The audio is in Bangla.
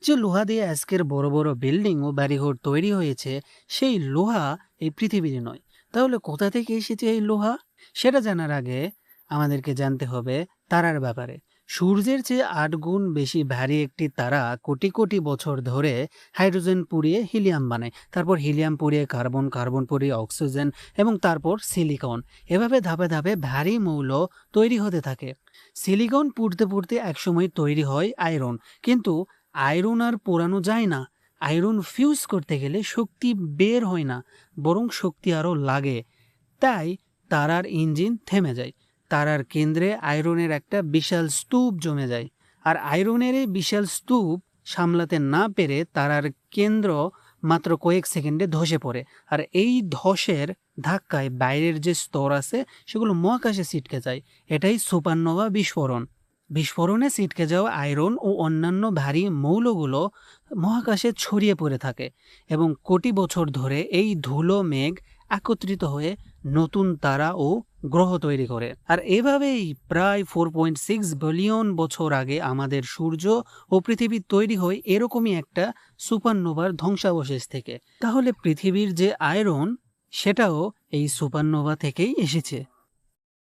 যে লোহা দিয়ে আজকের বড় বড় বিল্ডিং ও বাড়িঘর তৈরি হয়েছে, সেই লোহা এই পৃথিবীর নয়। তাহলে কোথা থেকে এসেছে এই লোহা? সেটা জানার আগে আমাদেরকে জানতে হবে তারার ব্যাপারে। সূর্যের চেয়ে 8 গুণ বেশি ভারী একটি তারা কোটি কোটি বছর ধরে হাইড্রোজেন পুড়িয়ে হিলিয়াম বানায়, তারপর হিলিয়াম পুড়িয়ে কার্বন, কার্বন পুড়িয়ে অক্সিজেন এবং তারপর সিলিকন। এভাবে ধাপে ধাপে ভারী মৌল তৈরি হতে থাকে। সিলিকন পুড়তে পুড়তে একসময় তৈরি হয় আয়রন। কিন্তু আয়রন আর পোড়ানো যায় না। আয়রন ফিউজ করতে গেলে শক্তি বের হয় না, বরং শক্তি আরও লাগে। তাই তারার ইঞ্জিন থেমে যায়। তারার কেন্দ্রে আয়রনের একটা বিশাল স্তূপ জমে যায়। আর আয়রনের এই বিশাল স্তূপ সামলাতে না পেরে তারার কেন্দ্র মাত্র কয়েক সেকেন্ডে ধসে পড়ে। আর এই ধসের ধাক্কায় বাইরের যে স্তর আছে সেগুলো মহাকাশে ছিটকে যায়। এটাই সুপারনোভা বিস্ফোরণ। বিস্ফোরণে ছিটকে যাওয়া আয়রন ও অন্যান্য ভারী মৌলগুলো মহাকাশে ছড়িয়ে পড়ে থাকে এবং কোটি বছর ধরে এই ধুলো মেঘ একত্রিত হয়ে নতুন তারা ও গ্রহ তৈরি করে। আর এভাবেই প্রায় 4.6 বিলিয়ন বছর আগে আমাদের সূর্য ও পৃথিবী তৈরি হয় এরকমই একটা সুপারনোভার ধ্বংসাবশেষ থেকে। তাহলে পৃথিবীর যে আয়রন, সেটাও এই সুপারনোভা থেকেই এসেছে।